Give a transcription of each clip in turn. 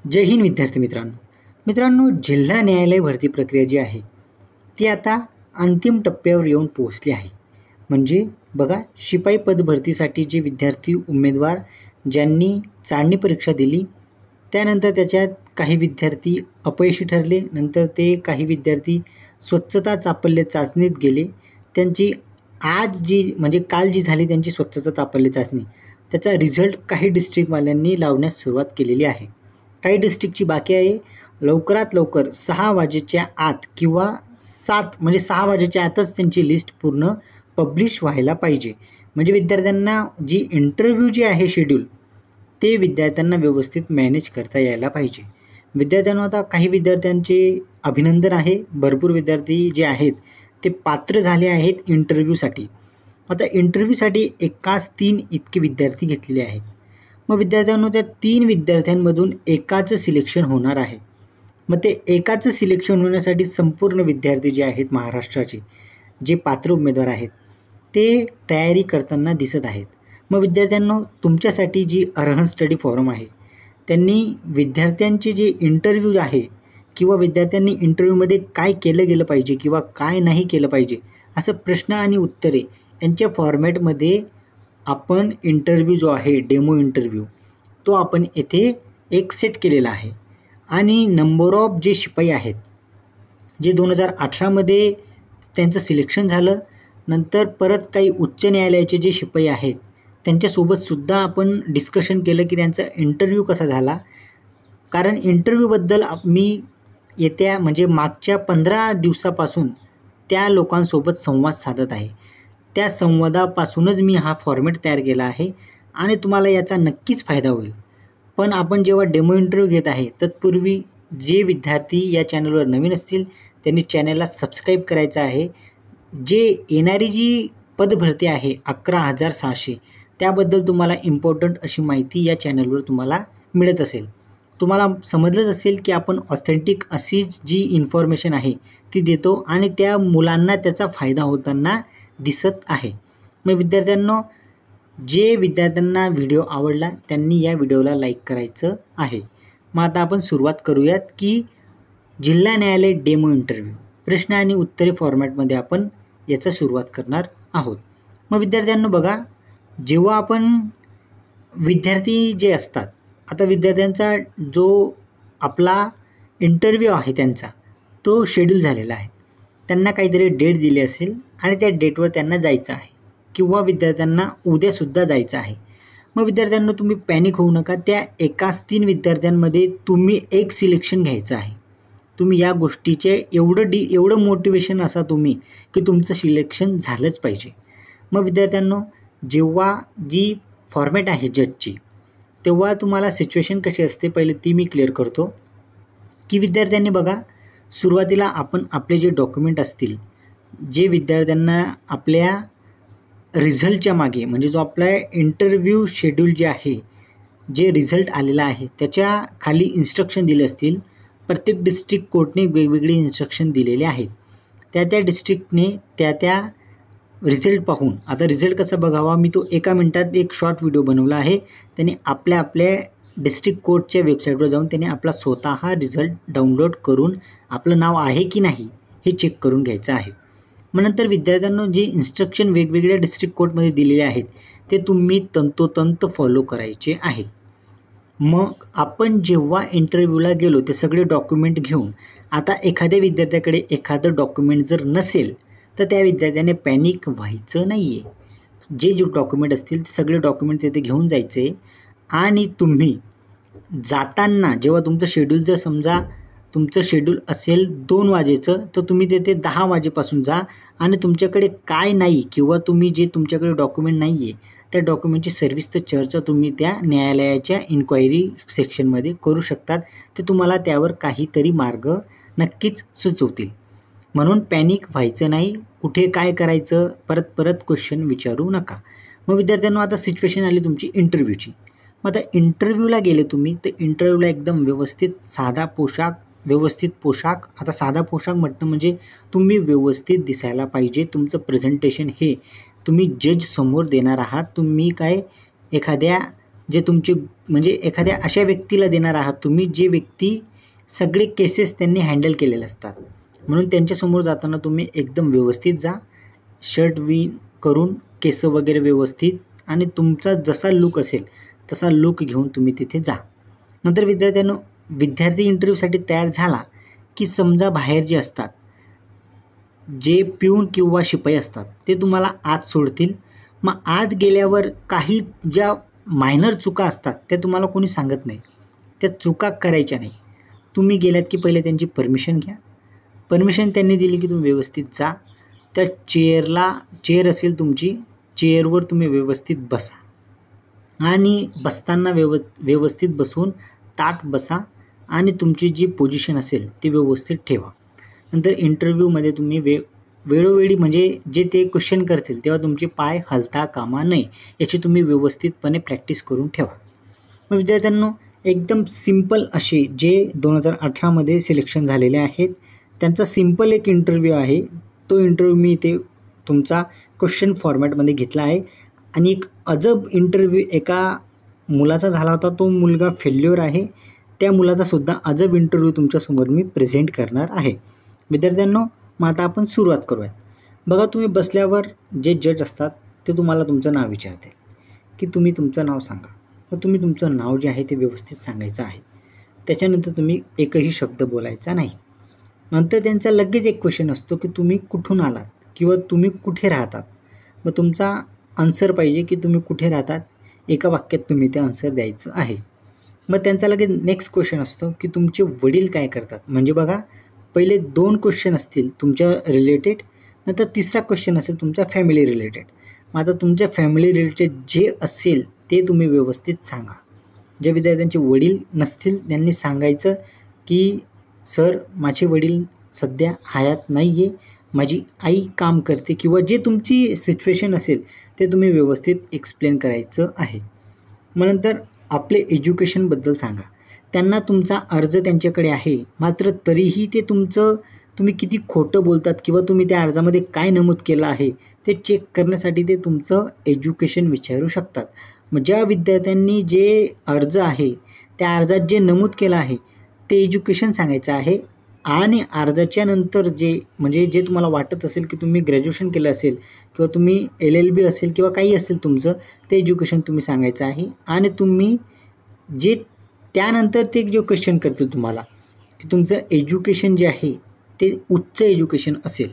जय हिंद विद्यार्थी मित्रांनो, जिल्हा न्यायालय भरती प्रक्रिया जी आहे ती आता अंतिम टप्प्यावर येऊन पोहोचली आहे. म्हणजे बघा, शिपाई पद भरतीसाठी जे विद्यार्थी उमेदवार ज्यांनी चाळणी परीक्षा दिली, त्यानंतर त्याच्यात काही विद्यार्थी अपयशी ठरले, नंतर ते काही विद्यार्थी स्वच्छता चापल्य चाचणीत गेले. त्यांची काल जी झाली त्यांची स्वच्छता चापल्य चाचणी, त्याचा रिझल्ट काही डिस्ट्रिक्टवाल्यांनी लावण्यास सुरुवात केलेली आहे. काही डिस्ट्रिक्टची बाकी आहे. लवकरात लवकर 6 वाजेच्या आत किंवा 6 वाजेच्या आतच त्यांची लिस्ट पूर्ण पब्लिश व्हायला पाहिजे. म्हणजे विद्यार्थ्यांना जी इंटरव्ह्यू जी आहे शेड्यूल, ते विद्यार्थ्यांना व्यवस्थित मॅनेज करता यायला पाहिजे. विद्यार्थ्यांना आता काही विद्यार्थ्यांचे अभिनंदन आहे. भरपूर विद्यार्थी जे आहेत ते पात्र झाले आहेत इंटरव्ह्यूसाठी. आता इंटरव्ह्यूसाठी एकाच 3 इतके विद्यार्थी घेतलेले आहेत. मग विद्यार्थ्यांनो, त्या 3 विद्यार्थ्यांमधून एकाचं सिलेक्शन होणार आहे. मग ते एकाचं सिलेक्शन होण्यासाठी संपूर्ण विद्यार्थी जे आहेत महाराष्ट्राचे, जे पात्र उमेदवार आहेत, ते तयारी करताना दिसत आहेत. मग विद्यार्थ्यांनो, तुमच्यासाठी जी अर्हन स्टडी फॉरम आहे, त्यांनी विद्यार्थ्यांचे जे इंटरव्ह्यू आहे किंवा विद्यार्थ्यांनी इंटरव्ह्यूमध्ये काय केलं गेलं पाहिजे किंवा काय नाही केलं पाहिजे, असं प्रश्न आणि उत्तरे यांच्या फॉर्मॅटमध्ये आपण इंटरव्ह्यू जो आहे, डेमो इंटरव्ह्यू, तो आपण येथे एक सेट केलेला आहे. आणि नंबर ऑफ जे शिपाई आहेत, जे 2018मध्ये त्यांचं सिलेक्शन झालं, नंतर परत काही उच्च न्यायालयाचे जे शिपाई आहेत त्यांच्यासोबतसुद्धा आपण डिस्कशन केलं की त्यांचा इंटरव्ह्यू कसा झाला. कारण इंटरव्ह्यूबद्दल मी मागच्या 15 दिवसापासून त्या लोकांसोबत संवाद साधत आहे. त्या संवादापासूनच मी हा फॉर्मॅट तयार केला आहे आणि तुम्हाला याचा नक्कीच फायदा होईल. पण आपण जेव्हा डेमो इंटरव्ह्यू घेत आहे, तत्पूर्वी जे विद्यार्थी या चॅनलवर नवीन असतील त्यांनी चॅनलला सबस्क्राईब करायचं आहे. जे येणारी जी पदभरती आहे 11,600, त्याबद्दल तुम्हाला इम्पॉर्टंट अशी माहिती या चॅनलवर तुम्हाला मिळत असेल. तुम्हाला समजलंच असेल की आपण ऑथेंटिक अशी जी इन्फॉर्मेशन आहे ती देतो आणि त्या मुलांना त्याचा फायदा होताना दिसत आहे. मग विद्यार्थ्यांनो, जे विद्यार्थ्यांना व्हिडिओ आवडला त्यांनी या व्हिडिओला लाईक करायचं आहे. मग आता आपण सुरुवात करूयात की जिल्हा न्यायालय डेमो इंटरव्ह्यू प्रश्न आणि उत्तरे फॉर्मॅटमध्ये आपण याचा सुरुवात करणार आहोत. मग विद्यार्थ्यांनो बघा, जेव्हा आपण विद्यार्थी जे असतात, आता विद्यार्थ्यांचा जो आपला इंटरव्ह्यू आहे त्यांचा तो शेड्यूल झालेला आहे. त्यांना काहीतरी डेट दिली असेल आणि त्या डेटवर त्यांना जायचं आहे किंवा विद्यार्थ्यांना उद्यासुद्धा जायचं आहे. मग विद्यार्थ्यांना तुम्ही पॅनिक होऊ नका. त्या एकाच 3 विद्यार्थ्यांमध्ये तुम्ही एक सिलेक्शन घ्यायचं आहे. तुम्ही या गोष्टीचे एवढं मोटिवेशन असा तुम्ही की तुमचं सिलेक्शन झालंच पाहिजे. मग विद्यार्थ्यांनो, जेव्हा जी फॉर्मॅट आहे जजची, तेव्हा तुम्हाला सिच्युएशन कशी असते पहिले ती मी क्लिअर करतो. की विद्यार्थ्यांनी बघा, सुरुवातीला आपण आपले जे डॉक्युमेंट असतील, जे विद्यार्थ्यांना आपल्या रिझल्टच्या मागे, म्हणजे जो आपला इंटरव्ह्यू शेड्यूल जे आहे, जे रिझल्ट आलेला आहे त्याच्या खाली इन्स्ट्रक्शन दिले असतील. प्रत्येक डिस्ट्रिक्ट कोर्टने वेगवेगळे इन्स्ट्रक्शन दिलेले आहेत. त्या डिस्ट्रिक्टने त्या रिझल्ट पाहून, आता रिझल्ट कसा बघावा मी तो एका मिनटात एक शॉर्ट व्हिडिओ बनवला आहे. त्याने आपल्या डिस्ट्रिक्ट कोर्टच्या वेबसाईटवर जाऊन त्याने आपला स्वतः रिझल्ट डाउनलोड करून आपलं नाव आहे की नाही हे चेक करून घ्यायचं आहे. मग नंतर विद्यार्थ्यांना जे इन्स्ट्रक्शन वेगवेगळ्या डिस्ट्रिक्ट कोर्टमध्ये दिलेले आहेत ते तुम्ही तंतोतंत फॉलो करायचे आहेत. मग आपण जेव्हा इंटरव्ह्यूला गेलो ते सगळे डॉक्युमेंट घेऊन, आता एखाद्या विद्यार्थ्याकडे एखादं डॉक्युमेंट जर नसेल तर त्या विद्यार्थ्याने पॅनिक व्हायचं नाही आहे. जे डॉक्युमेंट असतील ते सगळे डॉक्युमेंट तिथे घेऊन जायचे आणि तुम्ही जाताना जेव्हा तुमचं शेड्यूल, जर समजा तुमचं शेड्यूल असेल 2 वाजेचं, तर तुम्ही तिथे 10 वाजेपासून जा आणि तुमच्याकडे काय नाही किंवा जे तुमच्याकडे डॉक्युमेंट नाही आहे त्या डॉक्युमेंटची सर्विस चर्चा तुम्ही त्या न्यायालयाच्या इन्क्वायरी सेक्शनमध्ये करू शकतात. ते तुम्हाला त्यावर काहीतरी मार्ग नक्कीच सुचवतील. म्हणून पॅनिक व्हायचं नाही. कुठे काय करायचं परत क्वेश्चन विचारू नका. मग विद्यार्थ्यांना आता सिच्युएशन आली तुमची इंटरव्ह्यूची. मग आता इंटरव्ह्यूला गेले तुम्ही, तर इंटरव्ह्यूला एकदम व्यवस्थित पोशाख. आता साधा पोशाख म्हटलं म्हणजे तुम्ही व्यवस्थित दिसायला पाहिजे. तुमचं प्रेझेंटेशन हे तुम्ही जज समोर देणार आहात. तुम्ही काय एखाद्या जे तुमचे म्हणजे एखाद्या अशा व्यक्तीला देणार आहात तुम्ही, जे व्यक्ती सगळे केसेस त्यांनी हँडल केलेले असतात. म्हणून त्यांच्यासमोर जाताना तुम्ही एकदम व्यवस्थित जा, शर्ट करून, केस वगैरे व्यवस्थित, आणि तुमचा जसा लूक असेल तसा लूक घेऊन तुम्ही तिथे जा. नंतर विद्यार्थी इंटरव्ह्यूसाठी तयार झाला की समजा बाहेर जे असतात, जे पिऊन किंवा शिपाई असतात, ते तुम्हाला आत सोडतील. मग आत गेल्यावर काही ज्या मायनर चुका असतात त्या तुम्हाला कोणी सांगत नाही, त्या चुका करायच्या नाही. तुम्ही गेल्यात की पहिले त्यांची परमिशन घ्या. परमिशन त्यांनी दिली की तुम्ही व्यवस्थित जा. त्या चेअर असेल तुमची, चेअरवर तुम्ही व्यवस्थित बसा आणि बसताना व्यवस्थित बसून ताठ बसा आणि तुमची जी पोझिशन असेल ती व्यवस्थित ठेवा. नंतर इंटरव्ह्यूमध्ये तुम्ही वेळोवेळी म्हणजे जे ते क्वेश्चन करतील तेव्हा तुमचे पाय हलता कामा नये, याची तुम्ही व्यवस्थितपणे प्रॅक्टिस करून ठेवा. मग विद्यार्थ्यांनो, एकदम सिंपल असे जे 2018मध्ये सिलेक्शन झालेले आहेत त्यांचा सिंपल एक इंटरव्ह्यू आहे. तो इंटरव्ह्यू मी इथे तुमचा क्वेश्चन फॉर्मॅटमध्ये घेतला आहे. आणि एक अजब इंटरव्ह्यू एका मुलाचा झाला होता, तो मुलगा फेल्युअर आहे. त्या मुलाचा सुद्धा अजब इंटरव्ह्यू तुमच्यासमोर मी प्रेझेंट करणार आहे. विद्यार्थ्यांनो, मग आता आपण सुरुवात करूयात. बघा, तुम्ही बसल्यावर जे जज असतात ते तुम्हाला तुमचं नाव विचारतील की तुम्ही तुमचं नाव सांगा. मग तुम्ही तुमचं नाव जे आहे ते व्यवस्थित सांगायचं आहे. त्याच्यानंतर तुम्ही एकही शब्द बोलायचा नाही. नंतर त्यांचा लगेच एक क्वेश्चन असतो की तुम्ही कुठून आलात किंवा तुम्ही कुठे राहतात. मग तुमचा आन्सर पाहिजे की तुम्ही कुठे राहतात, एका वाक्यात तुम्ही ते आन्सर द्यायचं आहे. मग त्यांचा लगेच नेक्स्ट क्वेश्चन असतो की तुमचे वडील काय करतात. म्हणजे बघा, पहिले 2 क्वेश्चन असतील तुमच्या रिलेटेड, नंतर तिसरा क्वेश्चन असेल तुमच्या फॅमिली रिलेटेड. मग आता तुमच्या फॅमिली रिलेटेड जे असेल ते तुम्ही व्यवस्थित सांगा. ज्या विद्यार्थ्यांचे वडील नसतील त्यांनी सांगायचं की सर, माझे वडील सध्या हयात नाही आहे, माझी आई काम करते, किंवा जे तुमची सिच्युएशन असेल ते तुम्ही व्यवस्थित एक्सप्लेन करायचं आहे. मग नंतर आपले एज्युकेशनबद्दल सांगा. त्यांना तुमचा अर्ज त्यांच्याकडे आहे, मात्र तरीही ते तुम्ही किती खोटं बोलतात किंवा तुम्ही त्या अर्जामध्ये काय नमूद केलं आहे ते चेक करण्यासाठी ते तुमचं एज्युकेशन विचारू शकतात. मग ज्या विद्यार्थ्यांनी जे अर्ज आहे त्या अर्जात जे नमूद केलं आहे ते एज्युकेशन सांगायचं आहे. आणि अर्जाच्या नंतर जे तुम्हाला वाटत असेल की तुम्ही ग्रॅज्युएशन केलं असेल किंवा तुम्ही LLB असेल किंवा काही असेल तुमचं, ते एज्युकेशन तुम्ही सांगायचं आहे. आणि तुम्ही जे त्यानंतर ते जे क्वेश्चन करतील तुम्हाला की तुमचं एज्युकेशन जे आहे ते उच्च एज्युकेशन असेल.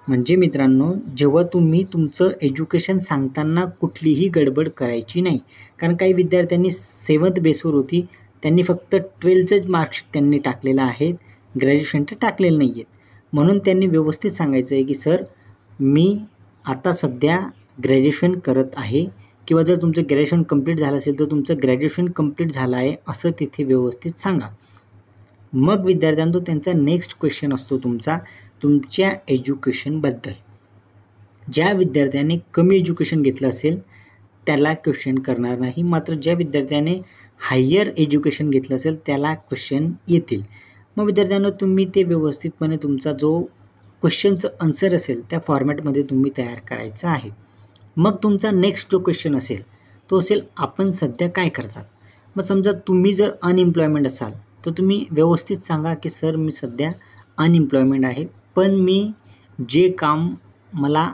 म्हणजे मित्रांनो, जेव्हा तुम्ही तुमचं एज्युकेशन सांगताना कुठलीही गडबड करायची नाही. कारण काही विद्यार्थ्यांनी 7th बेसवर होती, त्यांनी फक्त 12थचंच मार्कशीट त्यांनी टाकलेलं आहे, ग्रॅज्युएशनचं टाकलेलं नाही आहेत. म्हणून त्यांनी व्यवस्थित सांगायचं आहे की सर, मी आता सध्या ग्रॅज्युएशन करत आहे, किंवा जर तुमचं ग्रॅज्युएशन कंप्लीट झालं असेल तर तुमचं ग्रॅज्युएशन कंप्लीट झालं आहे असं तिथे व्यवस्थित सांगा. मग विद्यार्थ्यांनो, त्यांचा नेक्स्ट क्वेश्चन असतो तुमच्या एज्युकेशनबद्दल. ज्या विद्यार्थ्याने कमी एज्युकेशन घेतलं असेल त्याला क्वेश्चन करणार नाही, मात्र ज्या विद्यार्थ्याने हायर एज्युकेशन घेतलं असेल त्याला क्वेश्चन येतील. मग विद्यार्थ्यांनो, तुम्ही ते व्यवस्थितपणे तुमचा जो क्वेश्चनचं आन्सर असेल त्या फॉर्मॅटमध्ये तुम्ही तयार करायचं आहे. मग तुमचा नेक्स्ट जो क्वेश्चन असेल तो असेल, आपण सध्या काय करतात. मग समजा तुम्ही जर अनएम्प्लॉयमेंट असाल तर तुम्ही व्यवस्थित सांगा की सर, मी सध्या अनएम्प्लॉयमेंट आहे, पण मी जे काम मला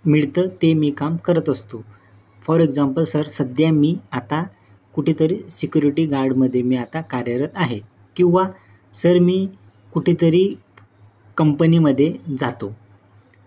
मिळतं ते मी काम करत असतो. फॉर एक्झाम्पल, सर, सध्या मी आता कुठेतरी सिक्युरिटी गार्डमध्ये मी आता कार्यरत आहे, किंवा सर, मी कुठेतरी कंपनीमध्ये जातो,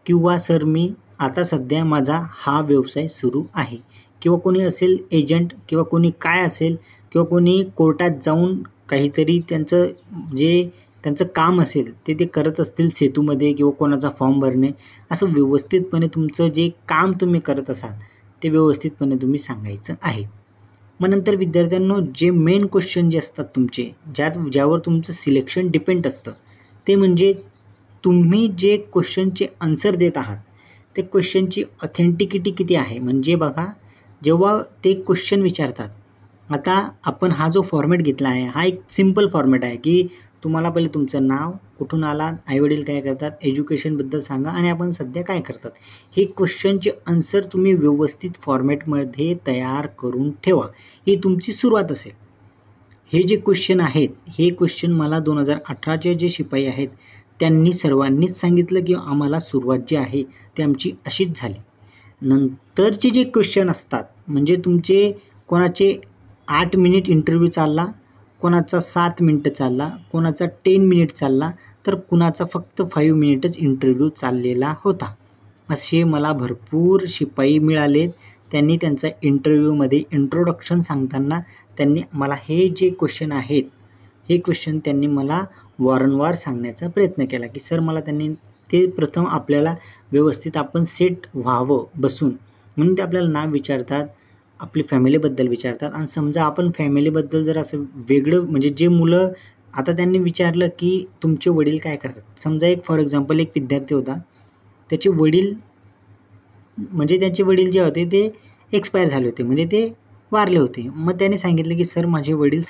किंवा सर, मी आता सध्या माझा हा व्यवसाय सुरू आहे. किंवा कोणी असेल एजंट, किंवा कोणी काय असेल, किंवा कोणी कोर्टात जाऊन काहीतरी त्यांचं काम असेल ते करत असतील सेतूमध्ये, किंवा कोणाचा फॉर्म भरणे. असं व्यवस्थितपणे तुमचं जे काम तुम्ही करत असाल ते व्यवस्थितपणे तुम्ही सांगायचं आहे. मग नंतर विद्यार्थ्यांनो, जे मेन क्वेश्चन जे असतात तुमचे, ज्यावर तुमचं सिलेक्शन डिपेंड असतं, ते म्हणजे तुम्ही जे क्वेश्चनचे आन्सर देत आहात ते क्वेश्चनची ऑथेंटिकिटी किती आहे. म्हणजे बघा, जेव्हा ते क्वेश्चन विचारतात आता आपण हा जो फॉर्मॅट घेतला आहे हा एक सिम्पल फॉर्मॅट आहे की तुम्हाला पहिले तुमचं नाव, कुठून आलात, आईवडील काय करतात, एज्युकेशनबद्दल सांगा आणि आपण सध्या काय करतात. हे क्वेश्चनचे आन्सर तुम्ही व्यवस्थित फॉर्मॅटमध्ये तयार करून ठेवा. ही तुमची सुरुवात असेल. हे जे क्वेश्चन आहेत हे क्वेश्चन मला 2018चे जे शिपाई आहेत त्यांनी सर्वांनीच सांगितलं की आम्हाला सुरुवात जी आहे ती आमची अशीच झाली. नंतरचे जे क्वेश्चन असतात म्हणजे तुमचे कोणाचे 8 मिनिट इंटरव्ह्यू चालला, कोणाचा 7 मिनिटं चालला, कोणाचा 10 मिनिट चालला, तर कुणाचा फक्त 5 मिनिटच इंटरव्ह्यू चाललेला होता. असे मला भरपूर शिपाई मिळाले. त्यांनी त्यांचा इंटरव्ह्यूमध्ये इंट्रोडक्शन सांगताना त्यांनी मला हे जे क्वेश्चन आहेत हे क्वेश्चन त्यांनी मला वारंवार सांगण्याचा प्रयत्न केला की सर मला त्यांनी ते प्रथम आपल्याला व्यवस्थित आपण सेट व्हावं बसून, म्हणून ते आपल्याला नाव विचारतात, आपली फॅमिलीबद्दल विचारतात. आणि समजा आपण फॅमिलीबद्दल जर असं वेगळं म्हणजे जे मुलं आता त्यांनी विचारलं की तुमचे वडील काय करतात. समजा एक फॉर एक्झाम्पल एक विद्यार्थी होता, त्याचे वडील म्हणजे त्यांचे वडील जे होते ते एक्सपायर झाले होते, म्हणजे ते वारले होते. मग त्याने सांगितलं की सर माझे वडील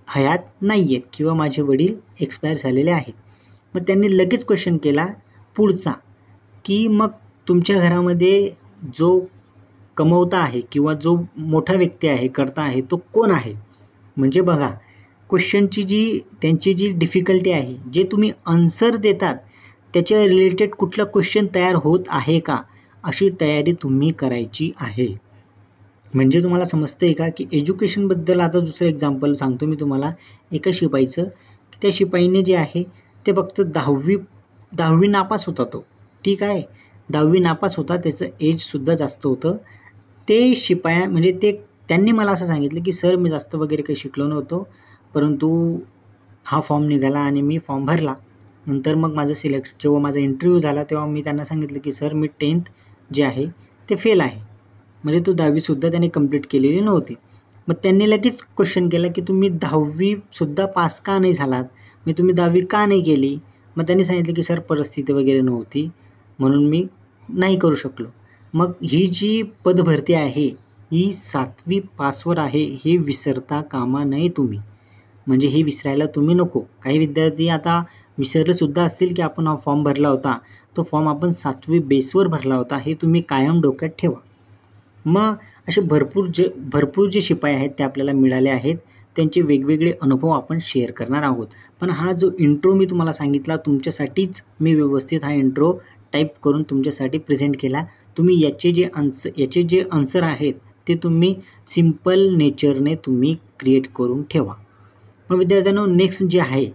हयात नाही आहेत किंवा माझे वडील एक्सपायर झालेले आहेत. मग त्यांनी लगेच क्वेश्चन केला पुढचा की मग तुमच्या घरामध्ये जो कमवता आहे किंवा जो मोठा व्यक्ती आहे, करता आहे, तो कोण आहे. म्हणजे बघा क्वेश्चनची त्यांची जी डिफिकल्टी आहे, जे तुम्ही आन्सर देतात त्याच्या रिलेटेड कुठला क्वेश्चन तयार होत आहे का, अशी तयारी तुम्ही करायची आहे. म्हणजे तुम्हाला समजतं आहे का की एज्युकेशनबद्दल आता दुसरं एक्झाम्पल सांगतो मी तुम्हाला एका शिपाईचं, की त्या शिपाईने जे आहे ते फक्त 10वी नापास होता तो, ठीक आहे, 10वी नापास होता, त्याचं एजसुद्धा जास्त होतं. ते शिपाया म्हणजे त्यांनी मला असं सांगितलं की सर मी जास्त वगैरे काही शिकलो नव्हतो, परंतु हा फॉर्म निघाला आणि मी फॉर्म भरला. नंतर मग माझं जेव्हा माझा इंटरव्ह्यू झाला तेव्हा मी त्यांना सांगितलं की सर मी 10th जे आहे ते फेल आहे, म्हणजे तो 10वीसुद्धा त्याने कंप्लीट केलेली नव्हती. मग त्यांनी लगेच क्वेश्चन केला की तुम्ही 10वीसुद्धा पास का नाही झालात, मी तुम्ही 10वी का नाही केली. मग त्यांनी सांगितलं की सर परिस्थिती वगैरे नव्हती म्हणून मी नाही करू शकलो. मग ही जी पदभरती आहे ही 7वी पासवर आहे, हे विसरता कामा नये तुम्ही. म्हणजे हे विसरायला तुम्ही नको. काही विद्यार्थी आता विसरलेसुद्धा असतील की आपण हा फॉर्म भरला होता, तो फॉर्म आपण 7वी बेसवर भरला होता, हे तुम्ही कायम डोक्यात ठेवा. मग असे भरपूर जे शिपाई आहेत ते आपल्याला मिळाले आहेत. त्यांचे वेगवेगळे अनुभव आपण शेअर करणार आहोत. पण हा जो इंट्रो मी तुम्हाला सांगितला तुमच्यासाठीच मी व्यवस्थित हा इंट्रो टाईप करून तुमच्यासाठी प्रेझेंट केला. तुम्ही याचे जे आन्सर आहेत ते तुम्ही सिम्पल नेचरने तुम्ही क्रिएट करून ठेवा. मग विद्यार्थ्यांनो नेक्स्ट जे आहे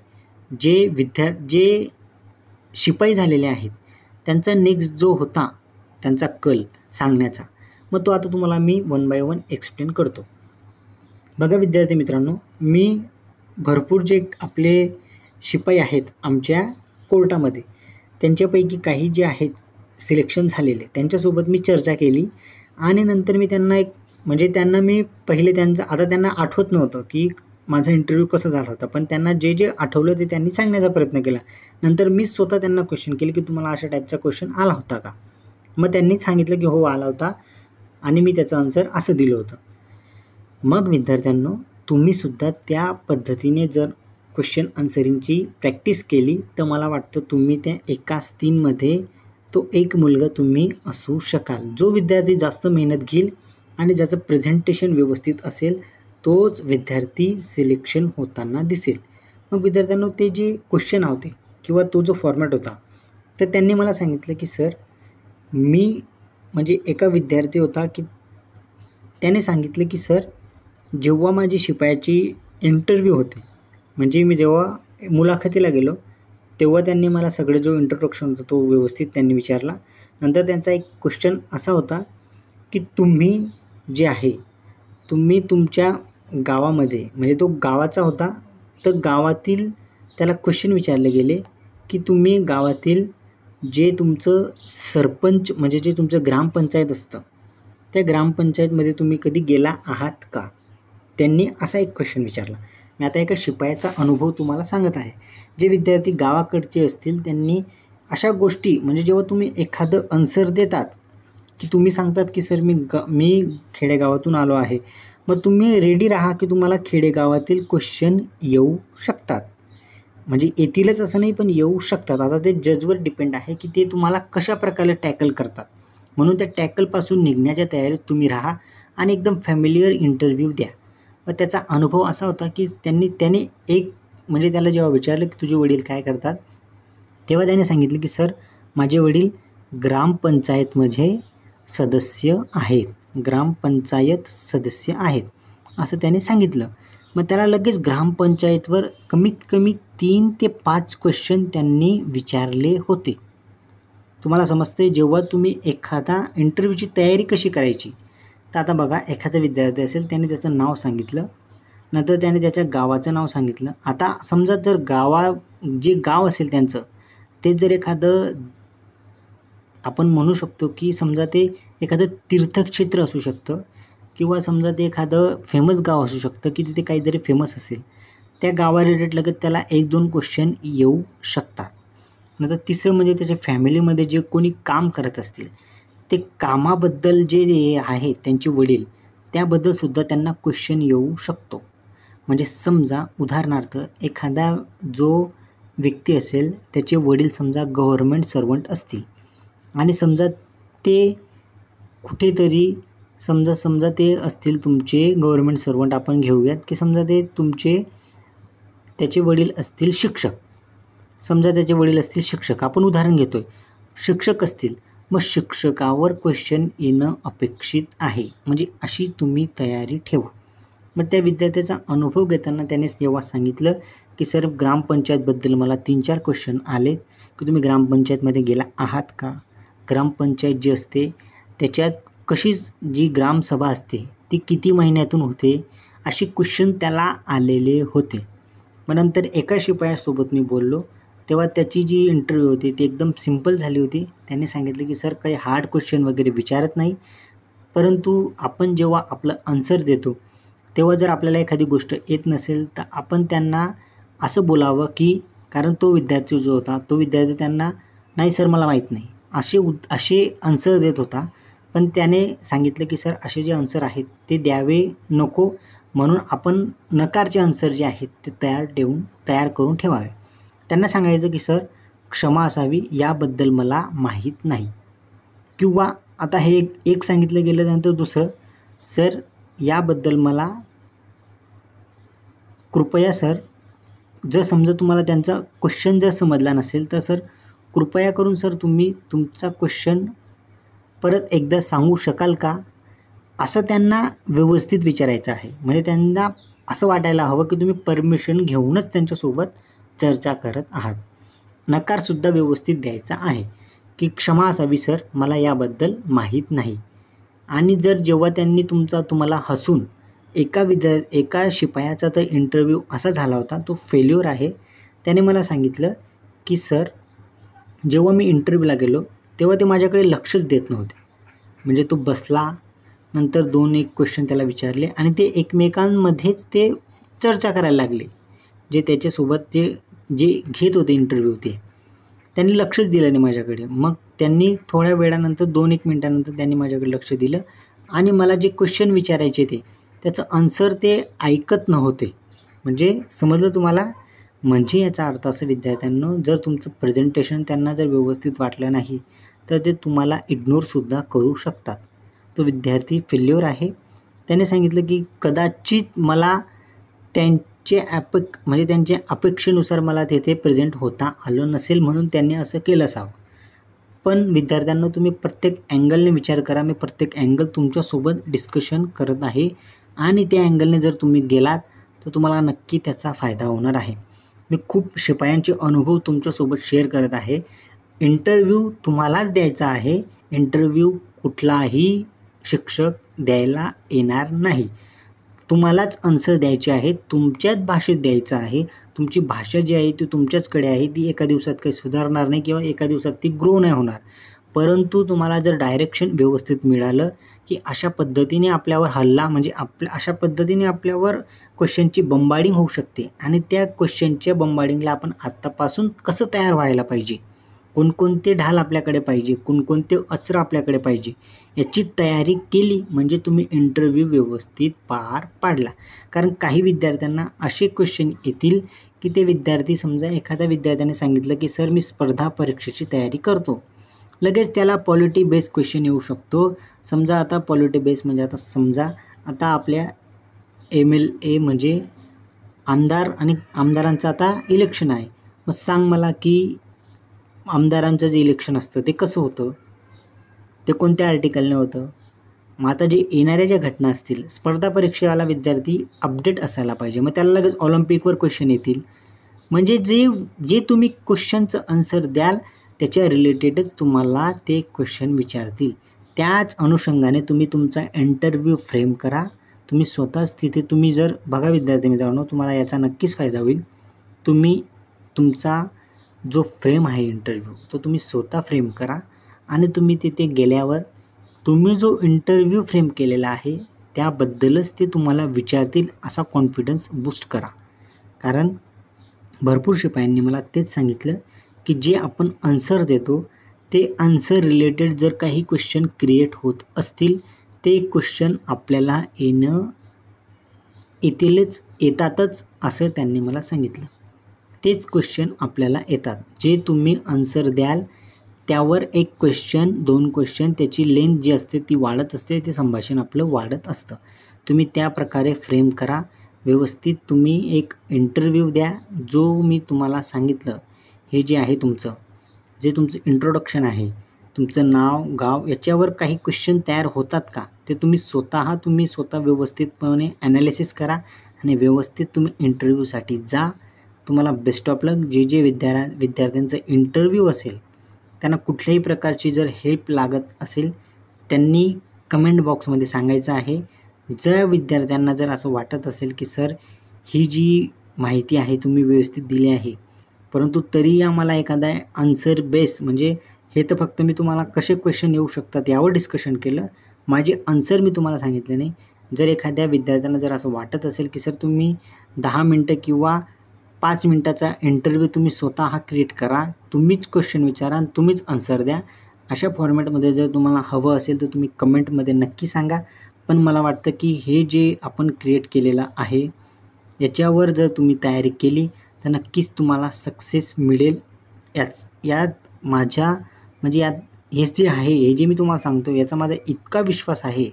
जे शिपाई झालेले आहेत त्यांचा नेक्स्ट जो होता त्यांचा कल सांगण्याचा, मग तो आता तुम्हाला मी 1 बाय 1 एक्सप्लेन करतो. बघा विद्यार्थी मित्रांनो, मी भरपूर जे आपले शिपाई आहेत आमच्या कोर्टामध्ये त्यांच्यापैकी काही जे आहेत सिलेक्शन झालेले त्यांच्यासोबत मी चर्चा केली आणि नंतर मी त्यांना त्यांना मी पहिले आता त्यांना आठवत नव्हतं की माझा इंटरव्ह्यू कसा झाला होता, पण त्यांना जे आठवलं ते त्यांनी सांगण्याचा प्रयत्न केला. नंतर मी स्वतः त्यांना क्वेश्चन केले की तुम्हाला अशा टाईपचा क्वेश्चन आला होता का. मग त्यांनी सांगितलं की हो आला होता आणि मी त्याचं आन्सर असं दिलं होतं. मग विद्यार्थ्यांनो तुम्हीसुद्धा त्या पद्धतीने जर क्वेश्चन आन्सरिंगची प्रॅक्टिस केली तर मला वाटतं तुम्ही त्या एकाच 3मध्ये तो एक मुलगा तुम्ही असू शकाल. जो विद्यार्थी जास्त मेहनत घेईल आणि ज्याचं प्रेझेंटेशन व्यवस्थित असेल तोच विद्यार्थी सिलेक्शन होताना दिसेल. मग विद्यार्थ्यांनो ते जे क्वेश्चन होते किंवा तो जो फॉर्मॅट होता तर त्यांनी मला सांगितलं की सर एका विद्यार्थी होता की त्याने सांगितलं की सर जेव्हा माझी शिपायाची इंटरव्ह्यू होते, म्हणजे मी जेव्हा मुलाखतीला गेलो तेव्हा त्यांनी मला सगळं जो इंट्रोडक्शन होता तो व्यवस्थित त्यांनी विचारला. नंतर त्यांचा एक क्वेश्चन असा होता की तुम्ही जे आहे तुम्ही तुमच्या गावामध्ये म्हणजे तो गावाचा होता, तर गावातील त्याला क्वेश्चन विचारले गेले की तुम्ही गावातील जे तुमचं सरपंच म्हणजे जे तुमचं ग्रामपंचायत असतं त्या ग्रामपंचायतमध्ये तुम्ही कधी गेला आहात का. त्यांनी असा एक क्वेश्चन विचारला. मी आता एका शिपायाचा अनुभव तुम्हाला सांगत आहे. जे विद्यार्थी गावाकडचे असतील त्यांनी अशा गोष्टी म्हणजे जेव्हा तुम्ही एखादं आन्सर देतात की तुम्ही सांगतात की सर मी खेडेगावातून आलो आहे, मग तुम्ही रेडी राहा की तुम्हाला खेडेगावातील क्वेश्चन येऊ शकतात. म्हणजे येतीलच असं नाही, पण येऊ शकतात. आता ते जजवर डिपेंड आहे की ते तुम्हाला कशा प्रकारे टॅकल करतात. म्हणून त्या टॅकलपासून निघण्याच्या तयारीत तुम्ही राहा आणि एकदम फॅमिलियर इंटरव्ह्यू द्या. मग त्याचा अनुभव असा होता की त्याने एक म्हणजे त्याला जेव्हा विचारलं की तुझे वडील काय करतात, तेव्हा त्याने सांगितलं की सर माझे वडील ग्रामपंचायतमध्ये सदस्य आहेत, ग्रामपंचायत सदस्य आहेत असं त्याने सांगितलं. मग त्याला लगेच ग्रामपंचायतवर कमीत कमी 3 ते 5 क्वेश्चन त्यांनी विचारले होते. तुम्हाला समजते जेव्हा तुम्ही एखादा इंटरव्ह्यूची तयारी कशी करायची. तर आता बघा, एखादा विद्यार्थी असेल, त्याने त्याचं नाव सांगितलं, नंतर त्याने त्याच्या गावाचं नाव सांगितलं. आता समजा जर जे गाव असेल त्यांचं, ते जर एखादं आपण म्हणू शकतो की समजा ते एखादं तीर्थक्षेत्र असू शकतं किंवा समजा ते एखादं फेमस गाव असू शकतं की तिथे काहीतरी फेमस असेल, त्या गावा रिलेटेड लगेच त्याला 1-2 क्वेश्चन येऊ शकतात. नंतर तिसरं म्हणजे त्याच्या फॅमिलीमध्ये जे कोणी काम करत असतील, ते कामाबद्दल जे आहे त्यांचे वडील, त्याबद्दलसुद्धा त्यांना क्वेश्चन येऊ शकतो. म्हणजे समजा उदाहरणार्थ एखादा जो व्यक्ती असेल, त्याचे वडील समजा गव्हर्मेंट सर्वंट असतील आणि समजा ते कुठेतरी समजा ते असतील तुमचे गव्हर्मेंट सर्वंट, आपण घेऊयात की समजा त्याचे वडील असतील शिक्षक. समजा त्याचे वडील असतील शिक्षक, आपण उदाहरण घेतोय, शिक्षक असतील, मग शिक्षकावर क्वेश्चन येणं अपेक्षित आहे. म्हणजे अशी तुम्ही तयारी ठेवा. मग त्या विद्यार्थ्याचा अनुभव घेताना त्याने जेव्हा सांगितलं की सर ग्रामपंचायतबद्दल मला 3-4 क्वेश्चन आले की तुम्ही ग्रामपंचायतमध्ये गेला आहात का, ग्रामपंचायत जी असते त्याच्यात कशी जी ग्रामसभा असते ती किती महिन्यातून होते, असे क्वेश्चन त्याला आलेले होते. मग नंतर एका शिपायासोबत मी बोललो, तेव्हा त्याची जी इंटरव्ह्यू होती ती एकदम सिम्पल झाली होती. त्यांनी सांगितलं की सर काही हार्ड क्वेश्चन वगैरे विचारत नाही, परंतु आपण जेव्हा आपलं आन्सर देतो तेव्हा जर आपल्याला एखादी गोष्ट येत नसेल तर आपण त्यांना असं बोलावं की, कारण तो विद्यार्थी जो होता तो विद्यार्थी त्यांना नाही सर मला माहीत नाही असे आन्सर देत होता. पण त्याने सांगितलं की सर असे जे आन्सर आहेत ते द्यावे नको, म्हणून आपण नकारचे आन्सर जे आहेत ते तयार करून ठेवावे. त्यांना सांगायचं की सर क्षमा असावी, याबद्दल मला माहीत नाही. किंवा आता हे एक सांगितलं गेलं, त्यानंतर दुसरं, सर याबद्दल मला कृपया सर, जर समजा तुम्हाला त्यांचा क्वेश्चन जर समजला नसेल तर सर कृपया करून सर तुम्ही तुमचा क्वेश्चन परत एकदा सांगू शकाल का, असं त्यांना व्यवस्थित विचारायचं आहे. म्हणजे त्यांना असं वाटायला हवं की तुम्ही परमिशन घेऊनच त्यांच्यासोबत चर्चा करत आहात. नकारसुद्धा व्यवस्थित द्यायचा आहे की क्षमा असावी सर मला याबद्दल माहीत नाही. आणि जर जेव्हा त्यांनी तुम्हाला हसून एका शिपायाचा तर इंटरव्ह्यू असा झाला होता, तो फेल्युअर आहे. त्याने मला सांगितलं की सर जेव्हा मी इंटरव्ह्यूला गेलो तेव्हा ते माझ्याकडे लक्षच देत नव्हते. म्हणजे तो बसला, नंतर 2-1 क्वेश्चन त्याला विचारले आणि ते एकमेकांमध्येच ते चर्चा करायला लागले. जे त्याच्यासोबत जे घेत होते इंटरव्ह्यू त्यांनी लक्षच दिलं नाही माझ्याकडे. मग त्यांनी थोड्या वेळानंतर 2-1 मिनिटानंतर त्यांनी माझ्याकडे लक्ष दिलं आणि मला जे क्वेश्चन विचारायचे त्याचं आन्सर ते ऐकत नव्हते. म्हणजे समजलं तुम्हाला. म्हणजे याचा अर्थ असं विद्यार्थ्यांनो, जर तुमचं प्रेझेंटेशन त्यांना जर व्यवस्थित वाटलं नाही तर ते तुम्हाला इग्नोरसुद्धा करू शकतात. तो विद्यार्थी फेल्युअर आहे. त्याने सांगितलं की कदाचित मला त्यांच्या अपेक्षेनुसार मला तेथे प्रेझेंट होता आलं नसेल, म्हणून त्यांनी असं केलं असावं. पण विद्यार्थ्यांना तुम्ही प्रत्येक अँगलने विचार करा. मी प्रत्येक अँगल तुमच्यासोबत डिस्कशन करत आहे आणि त्या अँगलने जर तुम्ही गेलात तर तुम्हाला नक्की त्याचा फायदा होणार आहे. मी खूप शिपायांचे अनुभव तुमच्यासोबत शेअर करत आहे. इंटरव्ह्यू तुम्हालाच द्यायचा आहे. इंटरव्ह्यू कुठलाही शिक्षक द्यायला येणार नाही. तुम्हालाच आन्सर द्यायचे आहे, तुमच्याच भाषेत द्यायचं आहे. तुमची भाषा जी आहे ती तुमच्याचकडे आहे. ती एका दिवसात काही सुधारणार नाही किंवा एका दिवसात ती ग्रो नाही होणार. परंतु तुम्हाला जर डायरेक्शन व्यवस्थित मिळालं की अशा पद्धतीने आपल्यावर हल्ला, म्हणजे अशा पद्धतीने आपल्यावर क्वेश्चनची बंबार्डिंग होऊ शकते आणि त्या क्वेश्चनच्या बंबार्डिंगला आपण आत्तापासून कसं तयार व्हायला पाहिजे, कोणकोणते ढाल आपल्याकडे पाहिजे, कोणकोणते अस्त्र आपल्याकडे पाहिजे याची तयारी केली म्हणजे तुम्ही इंटरव्ह्यू व्यवस्थित पार पाडला. कारण काही विद्यार्थ्यांना असे क्वेश्चन येतील की ते विद्यार्थी, समजा एखाद्या विद्यार्थ्याने सांगितलं की सर मी स्पर्धा परीक्षेची तयारी करतो, लगेच त्याला पॉलिटी बेस क्वेश्चन येऊ शकतो. समजा आता पॉलिटी बेस म्हणजे आता समजा आता आपल्या MLA म्हणजे आमदार आणि आमदारांचं आता इलेक्शन आहे. मग सांग मला की आमदारांचं जे इलेक्शन असतं ते कसं होतं, ते कोणत्या आर्टिकलने होतं. मग आता जे येणाऱ्या ज्या घटना असतील, स्पर्धा परीक्षेवाला विद्यार्थी अपडेट असायला पाहिजे. मग त्याला लगेच ऑलिम्पिकवर क्वेश्चन येतील. म्हणजे जे तुम्ही क्वेश्चनचं आन्सर द्याल त्याच्या रिलेटेडच तुम्हाला ते क्वेश्चन विचारतील. त्याच अनुषंगाने तुम्ही तुमचा इंटरव्ह्यू फ्रेम करा. तुम्ही स्वतःच तिथे तुम्ही जर बघा विद्यार्थी मित्रांनो, तुम्हाला याचा नक्कीच फायदा होईल. तुम्ही तुमचा जो फ्रेम आहे इंटरव्ह्यू तो तुम्ही स्वतः फ्रेम करा आणि तुम्ही तिथे गेल्यावर तुम्ही जो इंटरव्ह्यू फ्रेम केलेला आहे त्याबद्दलच ते तुम्हाला विचारतील असा कॉन्फिडन्स बूस्ट करा. कारण भरपूर शिपायांनी मला तेच सांगितलं की जे आपण आन्सर देतो ते आन्सर रिलेटेड जर काही क्वेश्चन क्रिएट होत असतील ते क्वेश्चन आपल्याला येतातच असं त्यांनी मला सांगितलं. तेच क्वेश्चन आपल्याला येतात. जे तुम्ही आन्सर द्याल त्यावर एक क्वेश्चन, 2 क्वेश्चन, त्याची लेंथ जी असते ती वाढत असते, ते संभाषण आपलं वाढत असतं. तुम्ही त्या प्रकारे फ्रेम करा व्यवस्थित. तुम्ही एक इंटरव्ह्यू द्या. जो मी तुम्हाला सांगितलं हे जे आहे तुमचं इंट्रोडक्शन आहे, तुमचं नाव, गाव, याच्यावर काही क्वेश्चन तयार होतात का ते तुम्ही स्वतः व्यवस्थितपणे ॲनालिसिस करा आणि व्यवस्थित तुम्ही इंटरव्ह्यूसाठी जा. तुम्हाला बेस्ट ऑफ लक. जे विद्यार्थ्यांचं इंटरव्ह्यू असेल त्यांना कुठल्याही प्रकारची जर हेल्प लागत असेल त्यांनी कमेंट बॉक्समध्ये सांगायचं आहे. ज्या विद्यार्थ्यांना जर असं वाटत असेल की सर ही जी माहिती आहे तुम्ही व्यवस्थित दिली आहे, परंतु तरी आम्हाला एखादा आन्सर बेस, म्हणजे हे तर फक्त मी तुम्हाला कसे क्वेश्चन येऊ शकतात यावर डिस्कशन केलं, माझे आन्सर मी तुम्हाला सांगितले नाही. जर एखाद्या विद्यार्थ्यांना जर असं वाटत असेल की सर तुम्ही 10 मिनटं किंवा 5 मिनटाचा इंटरव्ह्यू तुम्ही स्वतः क्रिएट करा, तुम्हीच क्वेश्चन विचारा आणि तुम्हीच आन्सर द्या, अशा फॉर्मॅटमध्ये जर तुम्हाला हवं असेल तर तुम्ही कमेंटमध्ये नक्की सांगा. पण मला वाटतं की हे जे आपण क्रिएट केलेलं आहे याच्यावर जर तुम्ही तयारी केली तर नक्कीच तुम्हाला सक्सेस मिळेल. यात माझ्या म्हणजे हे जे आहे, हे जे मी तुम्हाला सांगतो याचा माझा इतका विश्वास आहे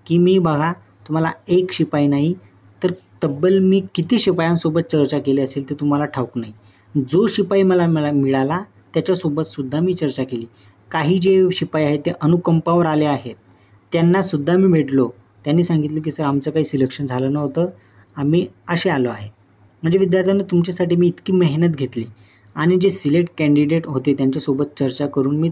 की मी बघा तुम्हाला एक शिपाई नाही तर तब्बल मी किती शिपायांसोबत चर्चा केली असेल ते तुम्हाला ठाऊक नाही. जो शिपाई मला मिळाला त्याच्यासोबतसुद्धा मी चर्चा केली. काही जे शिपाई आहेत ते अनुकंपावर आले आहेत, त्यांनासुद्धा मी भेटलो. त्यांनी सांगितलं की सर आमचं काही सिलेक्शन झालं नव्हतं, आम्ही असे आलो आहेत. म्हणजे विद्यार्थ्यांना तुमच्यासाठी मी इतकी मेहनत घेतली आणि जे सिलेक्ट कॅन्डिडेट होते त्यांच्यासोबत चर्चा करून मी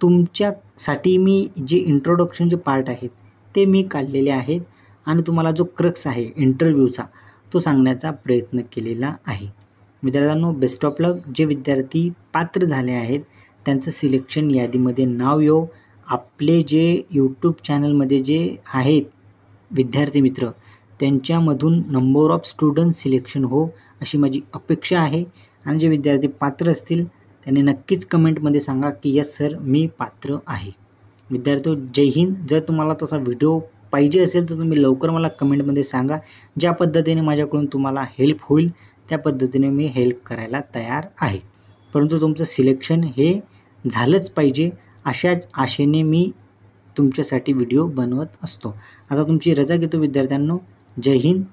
तुमच्यासाठी मी जे इंट्रोडक्शन जे पार्ट आहेत ते मी काढलेले आहेत आणि तुम्हाला जो क्रक्स आहे इंटरव्ह्यूचा तो सांगण्याचा प्रयत्न केलेला आहे. विद्यार्थ्यांनो बेस्ट ऑफ लक. जे विद्यार्थी पात्र झाले आहेत त्यांचं सिलेक्शन यादीमध्ये नाव येऊ. आपले जे यूट्यूब चॅनलमध्ये जे आहेत विद्यार्थी मित्र त्यांच्यामधून नंबर ऑफ स्टुडंट सिलेक्शन हो अशी माझी अपेक्षा आहे. आणि जे विद्यार्थी पात्र असतील त्यांनी नक्कीच कमेंटमध्ये सांगा की यस सर मी पात्र आहे. विद्यार्थी जय हिंद. जर तुम्हाला तसा व्हिडिओ पाहिजे असेल तर तुम्ही लवकर मला कमेंटमध्ये सांगा. ज्या पद्धतीने माझ्याकडून तुम्हाला हेल्प होईल त्या पद्धतीने मी हेल्प करायला तयार आहे. परंतु तुमचं सिलेक्शन हे झालंच पाहिजे अशाच आशेने मी तुमच्यासाठी व्हिडिओ बनवत असतो. आता तुमची रजा घेतो विद्यार्थ्यांनो. जय हिंद.